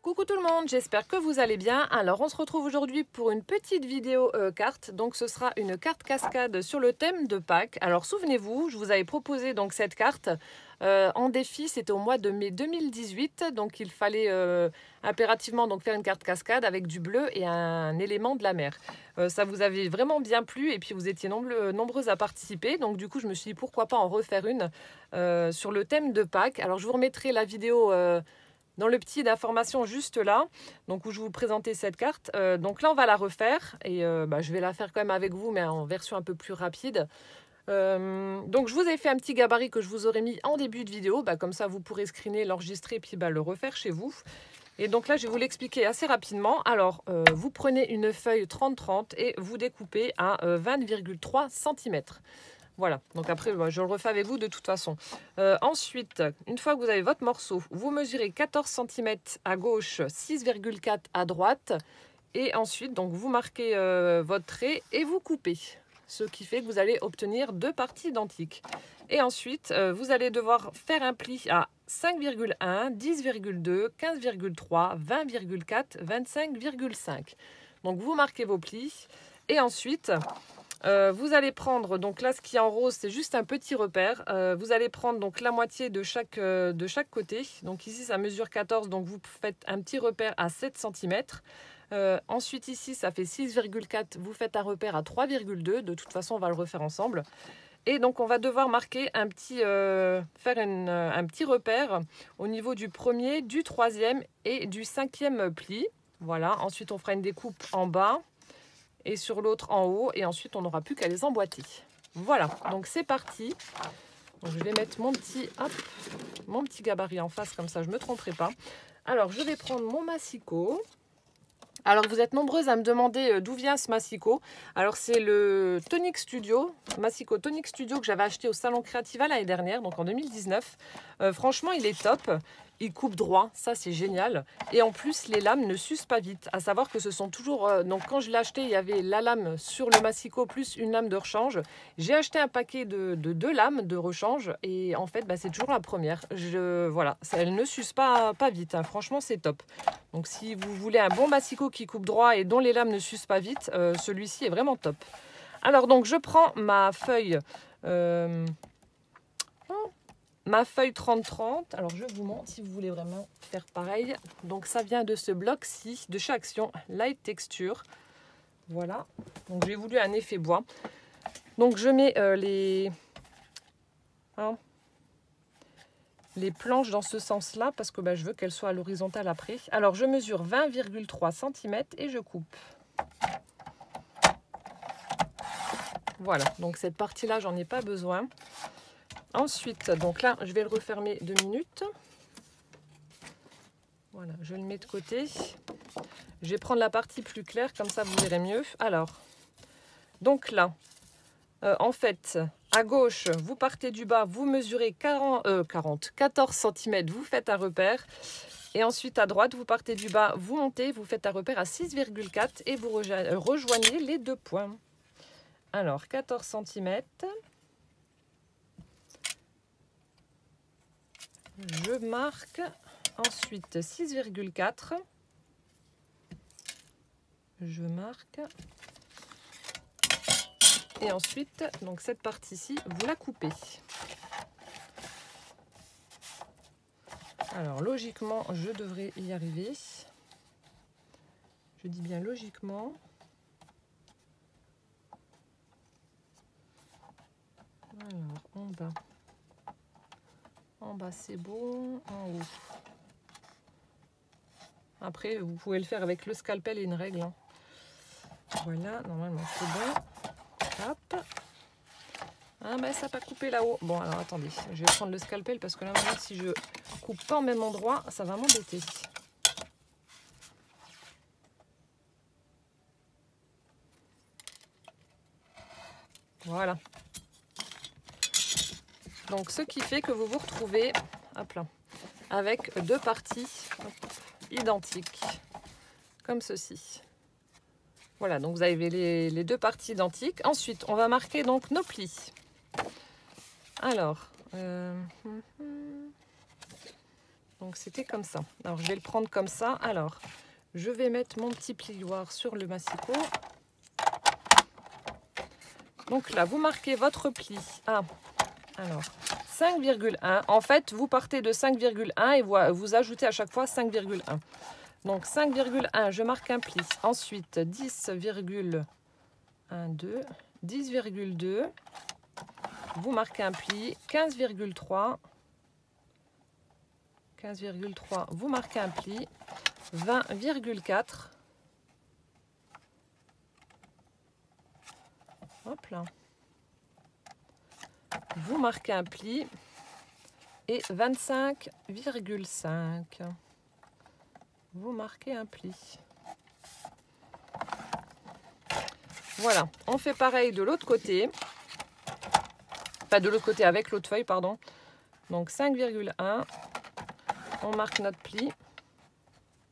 Coucou tout le monde, j'espère que vous allez bien. Alors on se retrouve aujourd'hui pour une petite vidéo carte. Donc ce sera une carte cascade sur le thème de Pâques. Alors souvenez-vous, je vous avais proposé donc cette carte en défi, c'était au mois de mai 2018. Donc il fallait impérativement donc faire une carte cascade avec du bleu et un élément de la mer. Ça vous avait vraiment bien plu et puis vous étiez nombreuses à participer. Donc du coup je me suis dit pourquoi pas en refaire une sur le thème de Pâques. Alors je vous remettrai la vidéo dans le petit d'information juste là, donc où je vous présentais cette carte. Donc là on va la refaire et je vais la faire quand même avec vous mais en version un peu plus rapide. Donc je vous ai fait un petit gabarit que je vous aurais mis en début de vidéo, comme ça vous pourrez screener, l'enregistrer et puis le refaire chez vous. Et donc là je vais vous l'expliquer assez rapidement. Alors vous prenez une feuille 30-30 et vous découpez à 20,3 cm. Voilà, donc après, je le refais avec vous de toute façon. Ensuite, une fois que vous avez votre morceau, vous mesurez 14 cm à gauche, 6,4 à droite. Et ensuite, donc, vous marquez votre trait et vous coupez. Ce qui fait que vous allez obtenir deux parties identiques. Et ensuite, vous allez devoir faire un pli à 5,1, 10,2, 15,3, 20,4, 25,5. Donc, vous marquez vos plis. Et ensuite... vous allez prendre, donc là ce qui est en rose c'est juste un petit repère, vous allez prendre donc la moitié de chaque côté, donc ici ça mesure 14, donc vous faites un petit repère à 7 cm, ensuite ici ça fait 6,4, vous faites un repère à 3,2, de toute façon on va le refaire ensemble, et donc on va devoir marquer un petit, un petit repère au niveau du premier, du troisième et du cinquième pli, voilà, ensuite on fera une découpe en bas, et sur l'autre en haut, et ensuite on n'aura plus qu'à les emboîter. Voilà, donc c'est parti. Donc, je vais mettre mon petit gabarit en face, comme ça je ne me tromperai pas. Alors je vais prendre mon massicot. Alors vous êtes nombreuses à me demander d'où vient ce massicot. Alors c'est le Tonic Studio, massicot Tonic Studio que j'avais acheté au Salon Creativa l'année dernière, donc en 2019. Franchement il est top. Il coupe droit, ça c'est génial. Et en plus, les lames ne s'usent pas vite. À savoir que ce sont toujours... donc quand je l'ai acheté, il y avait la lame sur le massicot plus une lame de rechange. J'ai acheté un paquet de 2 lames de rechange. Et en fait, c'est toujours la première. Voilà, elle ne s'use pas vite. Hein. Franchement, c'est top. Donc si vous voulez un bon massicot qui coupe droit et dont les lames ne s'usent pas vite, celui-ci est vraiment top. Alors donc, je prends ma feuille... ma feuille 30-30, alors je vous montre si vous voulez vraiment faire pareil. Donc ça vient de ce bloc-ci, de chez Action, Light Texture. Voilà, donc j'ai voulu un effet bois. Donc je mets les planches dans ce sens-là parce que je veux qu'elles soient à l'horizontale après. Alors je mesure 20,3 cm et je coupe. Voilà, donc cette partie-là, j'en ai pas besoin. Ensuite, donc là, je vais le refermer 2 minutes. Voilà, je le mets de côté. Je vais prendre la partie plus claire, comme ça vous verrez mieux. Alors, donc là, en fait, à gauche, vous partez du bas, vous mesurez 14 cm, vous faites un repère. Et ensuite, à droite, vous partez du bas, vous montez, vous faites un repère à 6,4 et vous rejoignez les 2 points. Alors, 14 cm. Je marque ensuite 6,4. Je marque. Et ensuite, donc cette partie-ci, vous la coupez. Alors, logiquement, je devrais y arriver. Je dis bien logiquement. Alors, en bas. En bas, c'est bon. En haut. Après, vous pouvez le faire avec le scalpel et une règle. Hein. Voilà, normalement, c'est bon. Hop. Ah, ça n'a pas coupé là-haut. Bon, alors, attendez. Je vais prendre le scalpel parce que là, maintenant, si je coupe pas au même endroit, ça va m'embêter. Voilà. Donc, ce qui fait que vous vous retrouvez hop là, avec 2 parties identiques, comme ceci. Voilà, donc vous avez les 2 parties identiques. Ensuite, on va marquer donc nos plis. Alors, donc Donc c'était comme ça. Alors je vais le prendre comme ça. Alors je vais mettre mon petit plioir sur le massicot. Donc là, vous marquez votre pli à, alors, 5,1. En fait, vous partez de 5,1 et vous ajoutez à chaque fois 5,1. Donc 5,1, je marque un pli. Ensuite, 10,12, 10,2, vous marquez un pli. 15,3, 15,3, vous marquez un pli. 20,4. Hop là. Vous marquez un pli et 25,5. Vous marquez un pli. Voilà, on fait pareil de l'autre côté. Enfin, de l'autre côté avec l'autre feuille, pardon. Donc 5,1. On marque notre pli.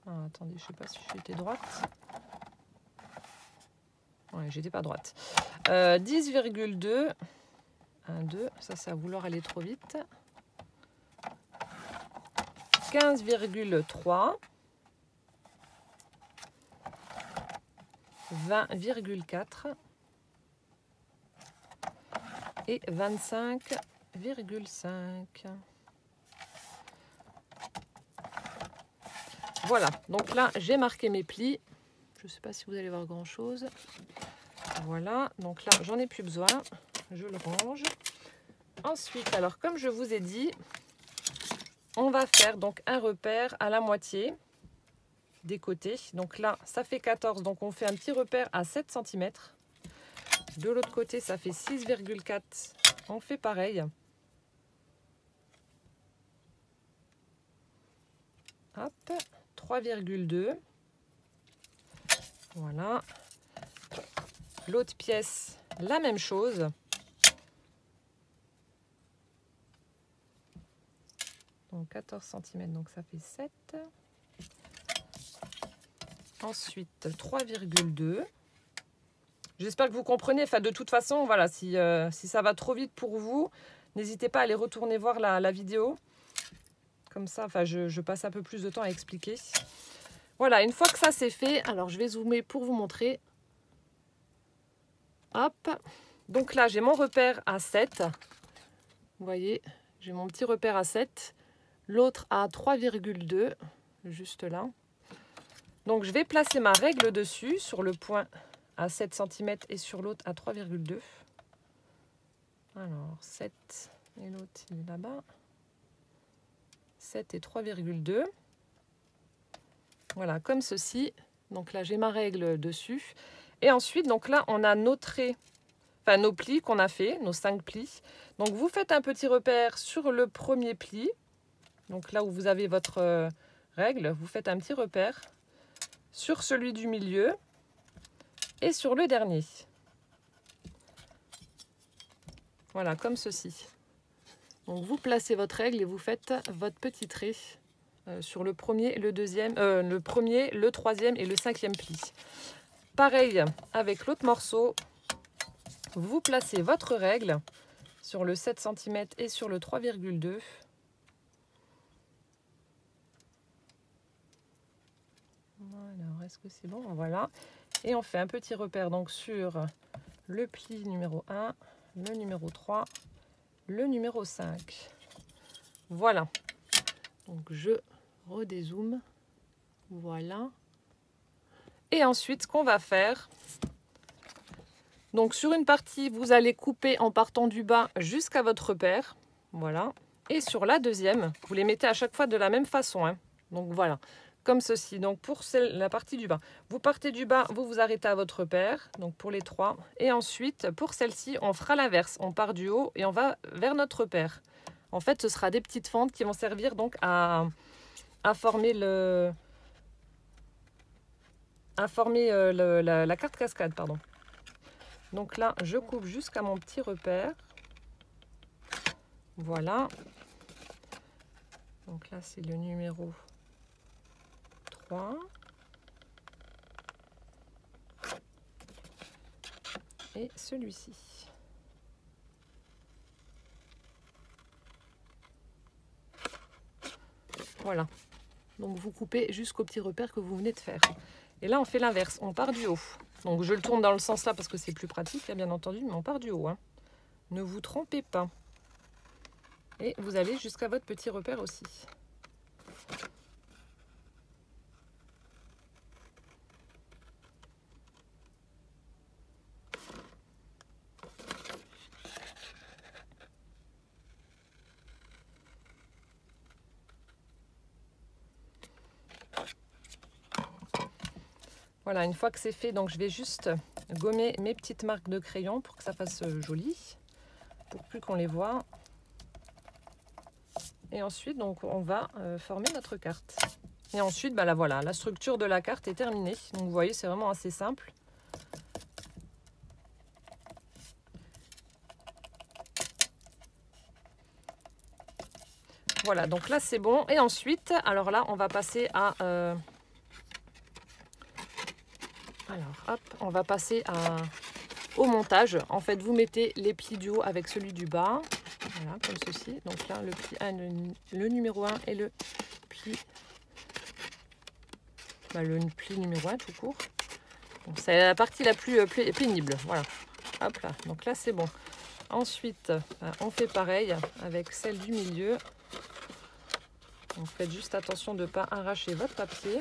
Ah, attendez, je ne sais pas si j'étais droite. Ouais, j'étais pas droite. 10,2. 1, 2, ça c'est à vouloir aller trop vite. 15,3. 20,4. Et 25,5. Voilà, donc là j'ai marqué mes plis. Je ne sais pas si vous allez voir grand chose. Voilà, donc là j'en ai plus besoin. Je le range. Ensuite, alors comme je vous ai dit, on va faire donc un repère à la moitié des côtés. Donc là, ça fait 14, donc on fait un petit repère à 7 cm. De l'autre côté, ça fait 6,4. On fait pareil. Hop, 3,2. Voilà. L'autre pièce, la même chose. Donc 14 cm, donc ça fait 7. Ensuite, 3,2. J'espère que vous comprenez. Enfin, de toute façon, voilà, si ça va trop vite pour vous, n'hésitez pas à aller retourner voir la vidéo. Comme ça, enfin, je passe un peu plus de temps à expliquer. Voilà, une fois que ça c'est fait, alors je vais zoomer pour vous montrer. Hop. Donc là, j'ai mon repère à 7. Vous voyez, j'ai mon petit repère à 7. L'autre à 3,2, juste là. Donc je vais placer ma règle dessus, sur le point à 7 cm et sur l'autre à 3,2. Alors 7 et l'autre il est là-bas. 7 et 3,2. Voilà, comme ceci. Donc là j'ai ma règle dessus. Et ensuite, donc là on a nos traits, enfin nos plis qu'on a fait, nos 5 plis. Donc vous faites un petit repère sur le premier pli. Donc là où vous avez votre règle, vous faites un petit repère sur celui du milieu et sur le dernier. Voilà, comme ceci. Donc vous placez votre règle et vous faites votre petit trait sur le premier, le deuxième, le premier, le troisième et le cinquième pli. Pareil avec l'autre morceau, vous placez votre règle sur le 7 cm et sur le 3,2. Alors, est-ce que c'est bon? Voilà. Et on fait un petit repère donc sur le pli numéro 1, le numéro 3, le numéro 5. Voilà. Donc, je redézoome. Voilà. Et ensuite, ce qu'on va faire, donc sur une partie, vous allez couper en partant du bas jusqu'à votre repère. Voilà. Et sur la deuxième, vous les mettez à chaque fois de la même façon, hein. Donc, voilà. Comme ceci. Donc pour la partie du bas, vous partez du bas, vous vous arrêtez à votre repère, donc pour les 3. Et ensuite, pour celle-ci, on fera l'inverse. On part du haut et on va vers notre repère. En fait, ce sera des petites fentes qui vont servir donc à former la carte cascade, pardon. Donc là, je coupe jusqu'à mon petit repère. Voilà. Donc là, c'est le numéro 3. Et celui-ci. Voilà. Donc vous coupez jusqu'au petit repère que vous venez de faire. Et là on fait l'inverse, on part du haut. Donc je le tourne dans le sens là parce que c'est plus pratique, bien entendu, mais on part du haut. Hein. Ne vous trompez pas. Et vous allez jusqu'à votre petit repère aussi. Voilà, une fois que c'est fait, donc je vais juste gommer mes petites marques de crayon pour que ça fasse joli, pour plus qu'on les voit. Et ensuite, donc, on va former notre carte. Et ensuite, bah, là, voilà, la structure de la carte est terminée. Donc vous voyez, c'est vraiment assez simple. Voilà, donc là c'est bon. Et ensuite, alors là, on va passer à... Alors, hop, on va passer au montage. En fait, vous mettez les plis du haut avec celui du bas. Voilà, comme ceci. Donc là, le pli 1, le numéro 1 et le pli... le pli numéro 1 tout court. Bon, c'est la partie la plus pénible. Voilà. Hop là. Donc là, c'est bon. Ensuite, on fait pareil avec celle du milieu. Donc faites juste attention de ne pas arracher votre papier.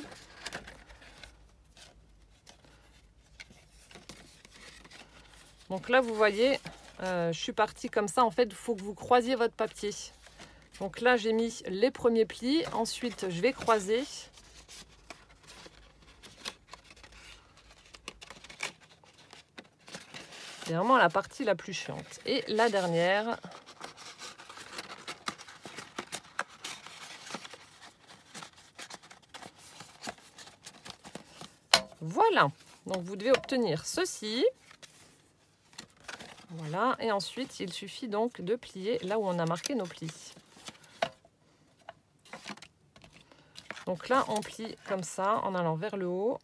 Donc là, vous voyez, je suis partie comme ça. En fait, il faut que vous croisiez votre papier. Donc là, j'ai mis les premiers plis. Ensuite, je vais croiser. C'est vraiment la partie la plus chiante. Et la dernière. Voilà. Donc vous devez obtenir ceci. Voilà. Et ensuite, il suffit donc de plier là où on a marqué nos plis. Donc là, on plie comme ça en allant vers le haut.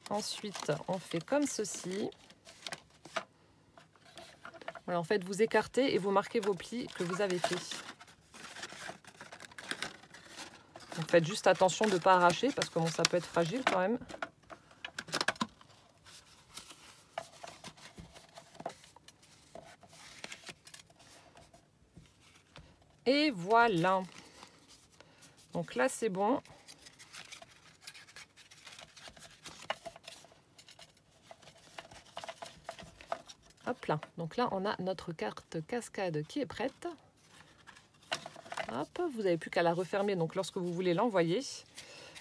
Ensuite, on fait comme ceci. Voilà, en fait, vous écartez et vous marquez vos plis que vous avez fait. Donc faites juste attention de ne pas arracher parce que bon, ça peut être fragile quand même. Et voilà. Donc là, c'est bon. Hop là. Donc là, on a notre carte cascade qui est prête. Hop, vous n'avez plus qu'à la refermer donc lorsque vous voulez l'envoyer.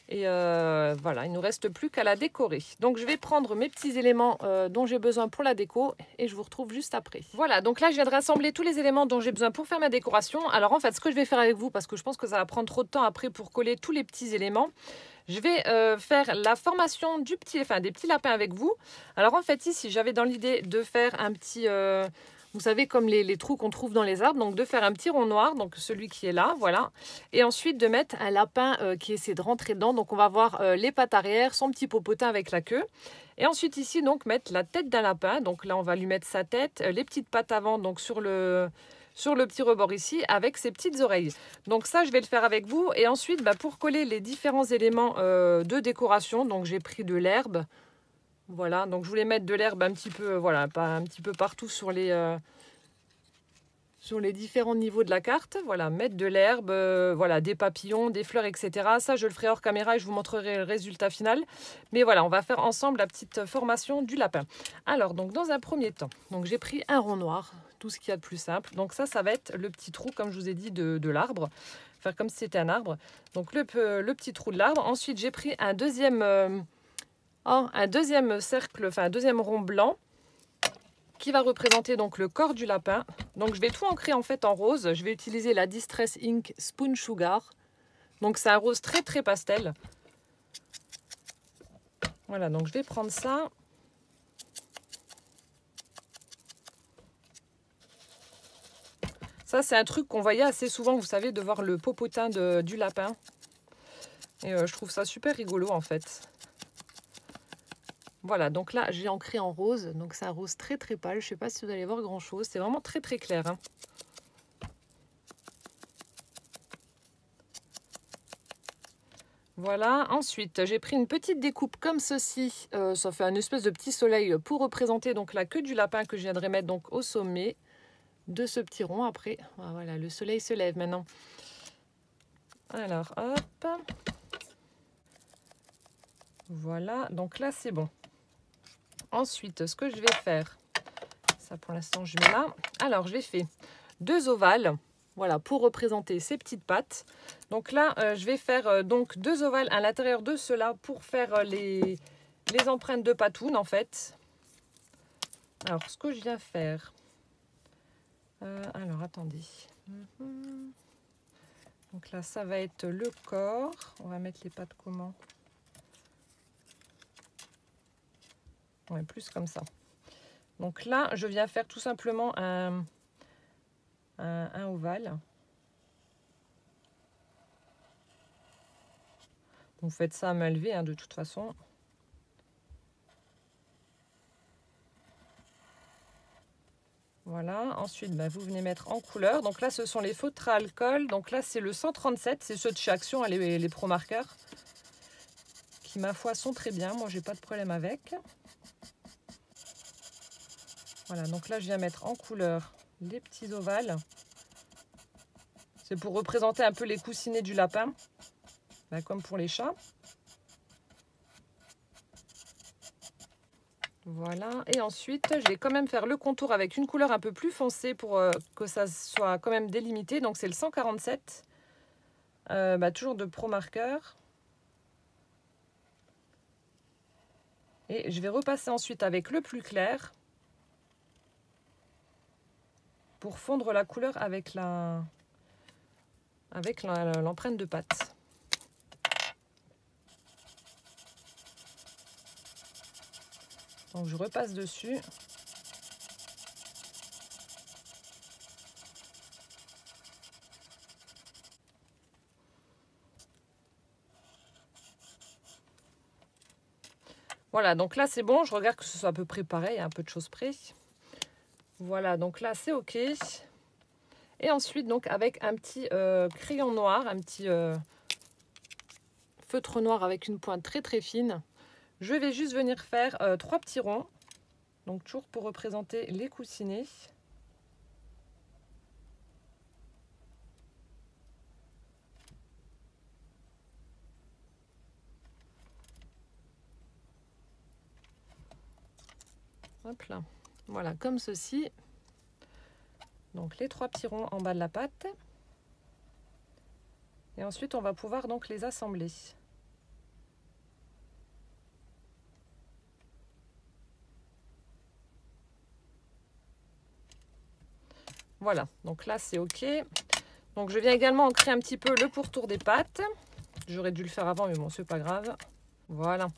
Et voilà, il ne nous reste plus qu'à la décorer. Donc je vais prendre mes petits éléments dont j'ai besoin pour la déco et je vous retrouve juste après. Voilà, donc là je viens de rassembler tous les éléments dont j'ai besoin pour faire ma décoration. Alors en fait, ce que je vais faire avec vous, parce que je pense que ça va prendre trop de temps après pour coller tous les petits éléments, je vais faire la formation des petits lapins avec vous. Alors en fait ici, j'avais dans l'idée de faire un petit... vous savez, comme les trous qu'on trouve dans les arbres, donc de faire un petit rond noir, donc celui qui est là, voilà. Et ensuite de mettre un lapin qui essaie de rentrer dedans. Donc on va voir les pattes arrière, son petit popotin avec la queue. Et ensuite ici, donc mettre la tête d'un lapin. Donc là, on va lui mettre sa tête, les petites pattes avant, donc sur le petit rebord ici, avec ses petites oreilles. Donc ça, je vais le faire avec vous. Et ensuite, pour coller les différents éléments de décoration, donc j'ai pris de l'herbe. Voilà, donc je voulais mettre de l'herbe un petit peu, voilà, pas un petit peu partout sur les différents niveaux de la carte. Voilà, mettre de l'herbe, voilà, des papillons, des fleurs, etc. Ça, je le ferai hors caméra et je vous montrerai le résultat final. Mais voilà, on va faire ensemble la petite formation du lapin. Alors, donc dans un premier temps, donc j'ai pris un rond noir, tout ce qu'il y a de plus simple. Donc ça va être le petit trou, comme je vous ai dit, de l'arbre. Faire comme si c'était un arbre. Donc le petit trou de l'arbre. Ensuite, j'ai pris un deuxième cercle, enfin un deuxième rond blanc qui va représenter donc le corps du lapin. Donc je vais tout ancrer en fait en rose. Je vais utiliser la Distress Ink Spoon Sugar. Donc c'est un rose très très pastel. Voilà, donc je vais prendre ça. Ça c'est un truc qu'on voyait assez souvent, vous savez, de voir le popotin du lapin. Et je trouve ça super rigolo en fait. Voilà, donc là, j'ai ancré en rose. Donc, c'est un rose très, très pâle. Je ne sais pas si vous allez voir grand-chose. C'est vraiment très, très clair. Hein. Voilà, ensuite j'ai pris une petite découpe comme ceci, ça fait un espèce de petit soleil pour représenter donc la queue du lapin que je viendrai mettre donc au sommet de ce petit rond. Après, voilà, le soleil se lève maintenant. Alors, hop. Voilà, donc là c'est bon. Ensuite, ce que je vais faire, ça pour l'instant je mets là. Alors, j'ai fait 2 ovales, voilà, pour représenter ces petites pattes. Donc là, je vais faire donc 2 ovales à l'intérieur de cela pour faire les empreintes de Patoun en fait. Alors, ce que je viens faire, alors attendez. Donc là, ça va être le corps. On va mettre les pattes comment? Ouais, plus comme ça. Donc là, je viens faire tout simplement un ovale. Vous faites ça à main levée, hein, de toute façon. Voilà, ensuite vous venez mettre en couleur. Donc là, ce sont les feutres à alcool. Donc là, c'est le 137, c'est ceux de chez Action, hein, les Pro Marqueurs, qui, ma foi, sont très bien. Moi, j'ai pas de problème avec. Voilà, donc là, je viens mettre en couleur les petits ovales. C'est pour représenter un peu les coussinets du lapin, comme pour les chats. Voilà, et ensuite, je vais quand même faire le contour avec une couleur un peu plus foncée pour que ça soit quand même délimité. Donc, c'est le 147, toujours de Pro Marqueur. Et je vais repasser ensuite avec le plus clair pour fondre la couleur avec l'empreinte de pâte. Donc je repasse dessus. Voilà, donc là c'est bon, je regarde que ce soit à peu près pareil, un peu de choses près. Voilà, donc là c'est ok. Et ensuite, donc avec un petit crayon noir, un petit feutre noir avec une pointe très très fine, je vais juste venir faire 3 petits ronds. Donc toujours pour représenter les coussinets. Hop là. Voilà, comme ceci. Donc les 3 petits ronds en bas de la pâte. Et ensuite, on va pouvoir donc les assembler. Voilà, donc là c'est ok. Donc je viens également ancrer un petit peu le pourtour des pattes. J'aurais dû le faire avant, mais bon, c'est pas grave. Voilà.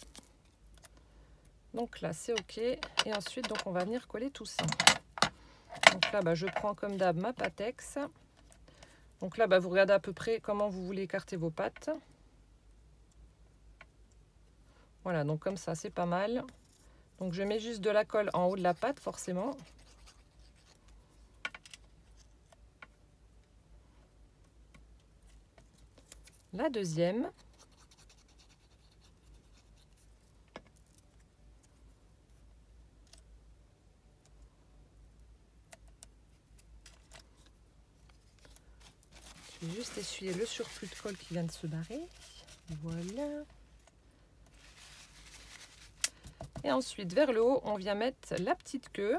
Donc là c'est ok. Et ensuite, donc on va venir coller tout ça. Donc là, je prends comme d'hab ma Pattex. Donc là, vous regardez à peu près comment vous voulez écarter vos pattes. Voilà, donc comme ça, c'est pas mal. Donc je mets juste de la colle en haut de la pâte, forcément. La deuxième. Je vais juste essuyer le surplus de colle qui vient de se barrer. Voilà. Et ensuite, vers le haut, on vient mettre la petite queue.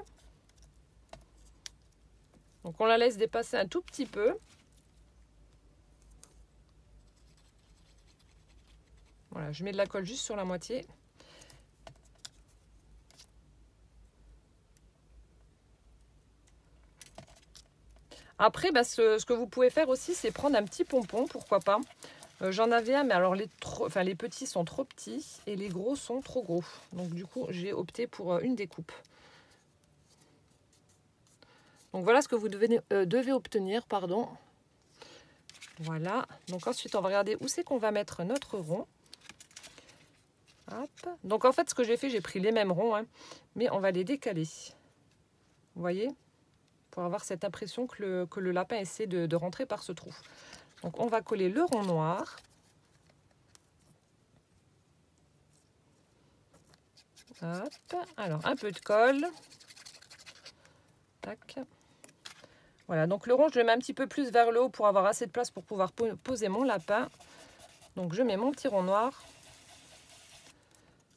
Donc on la laisse dépasser un tout petit peu. Voilà, je mets de la colle juste sur la moitié. Après, ce que vous pouvez faire aussi, c'est prendre un petit pompon, pourquoi pas. J'en avais un, mais alors les petits sont trop petits et les gros sont trop gros. Donc du coup, j'ai opté pour une découpe. Donc voilà ce que vous devez obtenir, pardon. Voilà. Donc ensuite, on va regarder où c'est qu'on va mettre notre rond. Hop. Donc en fait, ce que j'ai fait, j'ai pris les mêmes ronds, hein, mais on va les décaler. Vous voyez ? Pour avoir cette impression que le lapin essaie de rentrer par ce trou. Donc on va coller le rond noir. Hop. Alors, un peu de colle. Tac. Voilà, donc le rond, je le mets un petit peu plus vers le haut pour avoir assez de place pour pouvoir poser mon lapin. Donc, je mets mon petit rond noir.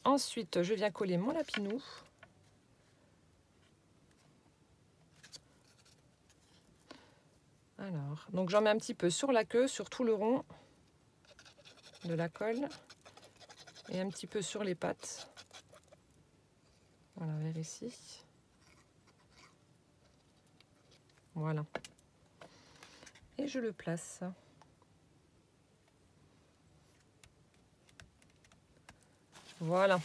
Ensuite, je viens coller mon lapinou. Alors, donc j'en mets un petit peu sur la queue, sur tout le rond de la colle. Et un petit peu sur les pattes. Voilà, vers ici. Voilà. Et je le place. Voilà.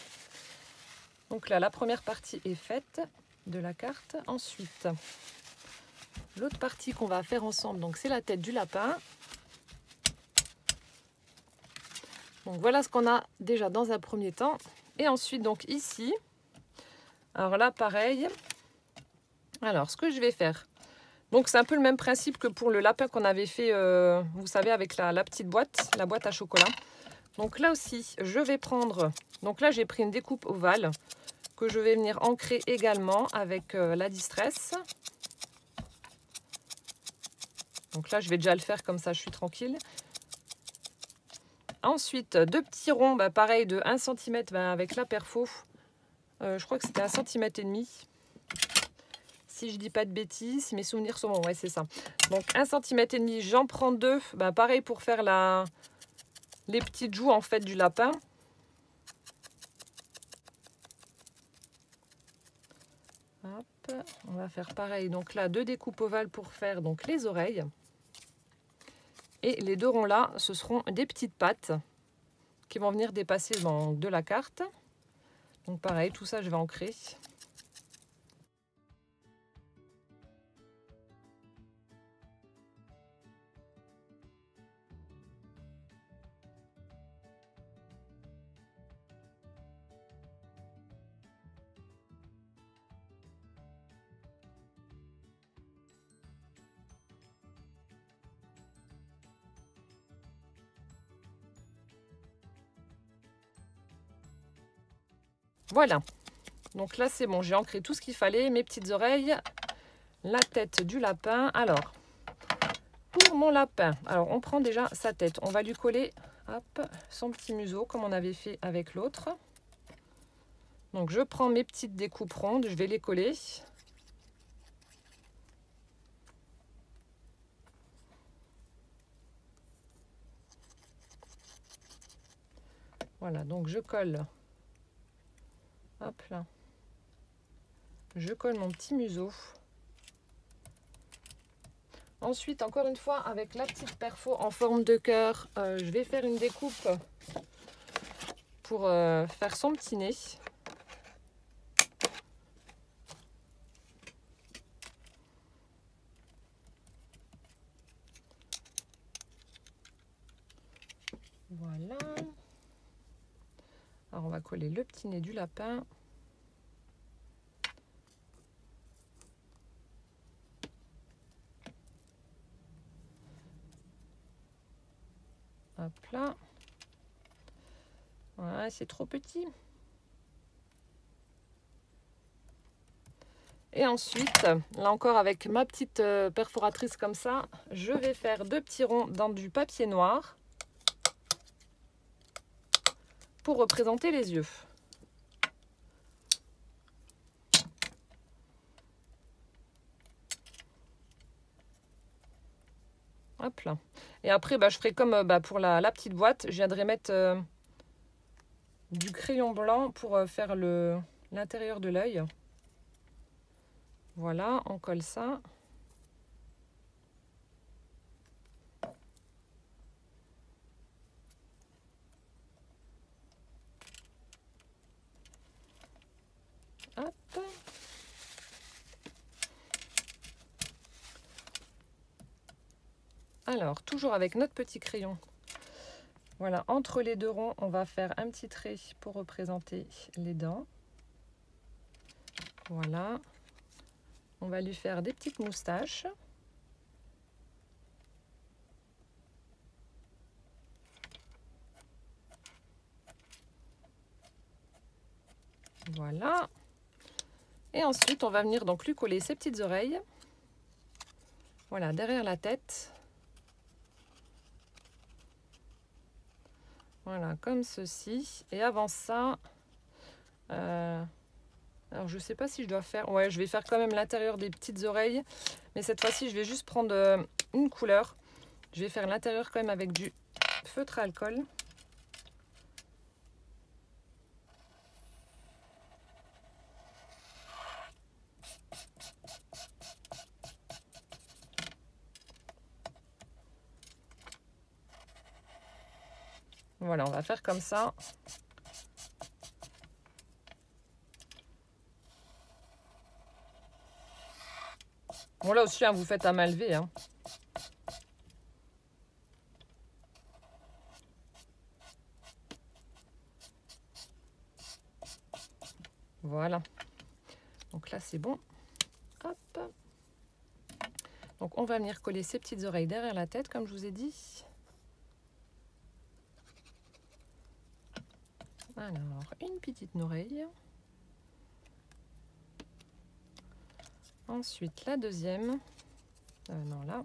Donc là, la première partie est faite de la carte. Ensuite, l'autre partie qu'on va faire ensemble, donc c'est la tête du lapin. Donc voilà ce qu'on a déjà dans un premier temps. Et ensuite, donc ici, alors là, pareil. Alors, ce que je vais faire, donc c'est un peu le même principe que pour le lapin qu'on avait fait, vous savez, avec la petite boîte, la boîte à chocolat. Donc là aussi, je vais prendre, donc là j'ai pris une découpe ovale que je vais venir ancrer également avec la distress. Donc là, je vais déjà le faire comme ça, je suis tranquille. Ensuite, deux petits ronds, bah, pareil, de 1 cm avec la perfo. Je crois que c'était 1,5 cm. Si je dis pas de bêtises, si mes souvenirs sont bons, ouais, c'est ça. Donc 1,5 cm, j'en prends deux. Bah, pareil pour faire les petites joues en fait du lapin. Hop, on va faire pareil. Donc là, deux découpes ovales pour faire donc les oreilles. Et les deux ronds là, ce seront des petites pattes qui vont venir dépasser de la carte. Donc pareil, tout ça, je vais ancrer. Voilà, donc là c'est bon, j'ai ancré tout ce qu'il fallait, mes petites oreilles, la tête du lapin. Alors, pour mon lapin, alors on prend déjà sa tête, on va lui coller hop, son petit museau comme on avait fait avec l'autre. Donc je prends mes petites découpes rondes, je vais les coller. Voilà, donc je colle. Hop là. Je colle mon petit museau. Ensuite, encore une fois, avec la petite perfo en forme de cœur, je vais faire une découpe pour faire son petit nez. Voilà. Alors, on va coller le petit nez du lapin. Hop là. Voilà, c'est trop petit. Et ensuite, là encore avec ma petite perforatrice comme ça, je vais faire deux petits ronds dans du papier noir pour représenter les yeux. Hop là. Et après, je ferai comme pour la petite boîte, je viendrai mettre du crayon blanc pour faire l'intérieur de l'œil. Voilà, on colle ça. Hop. Alors, toujours avec notre petit crayon. Voilà, entre les deux ronds, on va faire un petit trait pour représenter les dents. Voilà. On va lui faire des petites moustaches. Voilà. Et ensuite, on va venir donc lui coller ses petites oreilles. Voilà, derrière la tête. Voilà, comme ceci. Et avant ça, alors je ne sais pas si je dois faire... Ouais, je vais faire quand même l'intérieur des petites oreilles. Mais cette fois-ci, je vais juste prendre une couleur. Je vais faire l'intérieur quand même avec du feutre à alcool. Voilà, on va faire comme ça. Bon, là aussi, hein, vous faites à main levée. Hein. Voilà. Donc là, c'est bon. Hop. Donc, on va venir coller ces petites oreilles derrière la tête, comme je vous ai dit. Alors, une petite oreille. Ensuite, la deuxième. Non, là.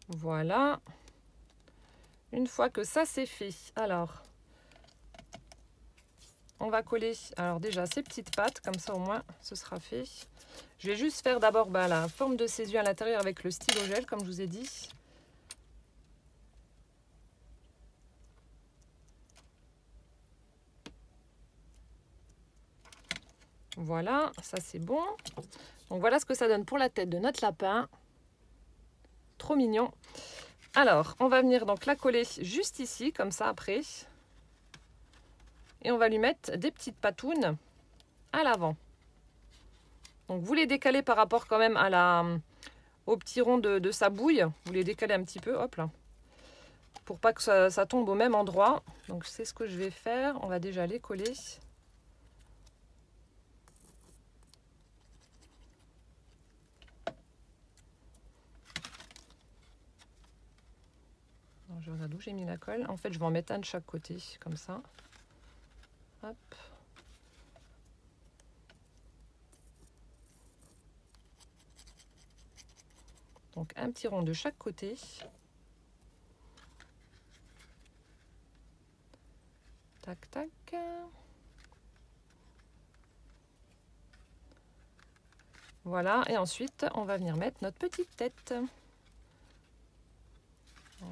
Voilà. Une fois que ça c'est fait, alors on va coller alors déjà ces petites pattes, comme ça au moins ce sera fait. Je vais juste faire d'abord la forme de ses yeux à l'intérieur avec le stylo gel, comme je vous ai dit. Voilà, ça c'est bon. Donc voilà ce que ça donne pour la tête de notre lapin. Trop mignon. Alors, on va venir donc la coller juste ici, comme ça après. Et on va lui mettre des petites patounes à l'avant. Donc vous les décalez par rapport quand même au petit rond de sa bouille. Vous les décalez un petit peu, hop là. Pour pas que ça tombe au même endroit. Donc c'est ce que je vais faire. On va déjà les coller. Alors, je regarde où j'ai mis la colle. En fait, je vais en mettre un de chaque côté, comme ça. Hop. Donc un petit rond de chaque côté. Tac, tac. Voilà, et ensuite, on va venir mettre notre petite tête.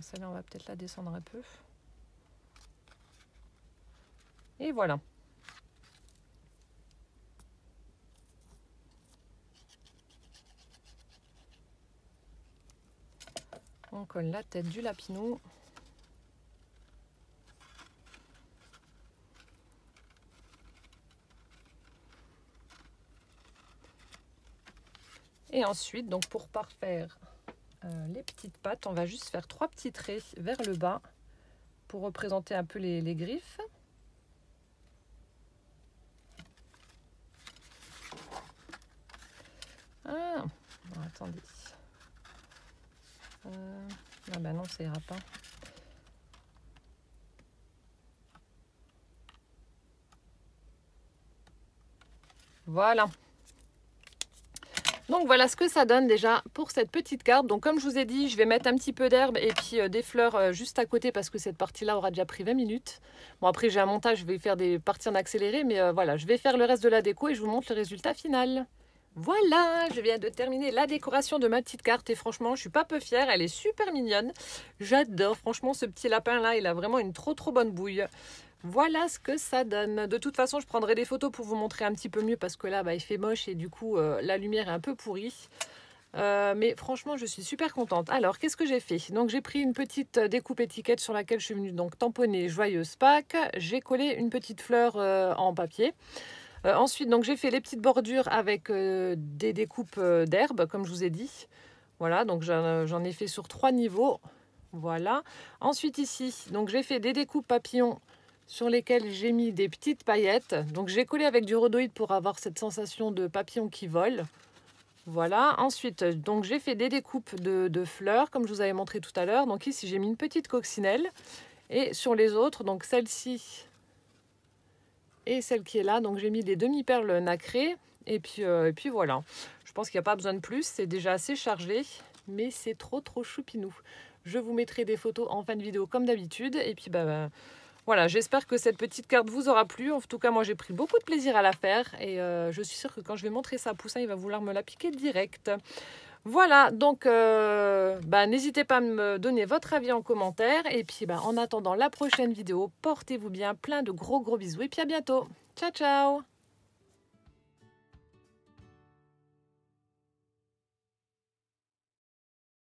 Celle-là, on va peut-être la descendre un peu. Et voilà. On colle la tête du lapinou. Et ensuite, donc pour parfaire les petites pattes, on va juste faire 3 petits traits vers le bas pour représenter un peu les griffes. Ah, non, attendez. Ah bah non, ça ira pas. Voilà. Donc voilà ce que ça donne déjà pour cette petite carte. Donc comme je vous ai dit, je vais mettre un petit peu d'herbe et puis des fleurs juste à côté parce que cette partie-là aura déjà pris 20 minutes. Bon après j'ai un montage, je vais faire des parties en accéléré, mais voilà, je vais faire le reste de la déco et je vous montre le résultat final. Voilà, je viens de terminer la décoration de ma petite carte et franchement, je suis pas peu fière, elle est super mignonne. J'adore, franchement, ce petit lapin-là, il a vraiment une trop bonne bouille. Voilà ce que ça donne. De toute façon, je prendrai des photos pour vous montrer un petit peu mieux parce que là, il fait moche et du coup, la lumière est un peu pourrie. Mais franchement, je suis super contente. Alors, qu'est-ce que j'ai fait? Donc, j'ai pris une petite découpe étiquette sur laquelle je suis venue donc tamponner Joyeuse Pâques. J'ai collé une petite fleur en papier. Ensuite, donc j'ai fait les petites bordures avec des découpes d'herbes, comme je vous ai dit. Voilà, donc j'en ai fait sur 3 niveaux. Voilà. Ensuite ici, donc j'ai fait des découpes papillons sur lesquelles j'ai mis des petites paillettes. Donc j'ai collé avec du rhodoïde pour avoir cette sensation de papillon qui vole. Voilà, ensuite, donc j'ai fait des découpes de fleurs, comme je vous avais montré tout à l'heure. Donc ici, j'ai mis une petite coccinelle. Et sur les autres, donc celle-ci et celle qui est là, donc j'ai mis des demi-perles nacrées. Et puis voilà, je pense qu'il n'y a pas besoin de plus, c'est déjà assez chargé, mais c'est trop choupinou. Je vous mettrai des photos en fin de vidéo comme d'habitude. Et puis voilà, j'espère que cette petite carte vous aura plu. En tout cas, moi, j'ai pris beaucoup de plaisir à la faire. Et je suis sûre que quand je vais montrer ça à Poussin, il va vouloir me la piquer direct. Voilà, donc n'hésitez pas à me donner votre avis en commentaire. Et puis, en attendant la prochaine vidéo, portez-vous bien. Plein de gros bisous. Et puis, à bientôt. Ciao, ciao!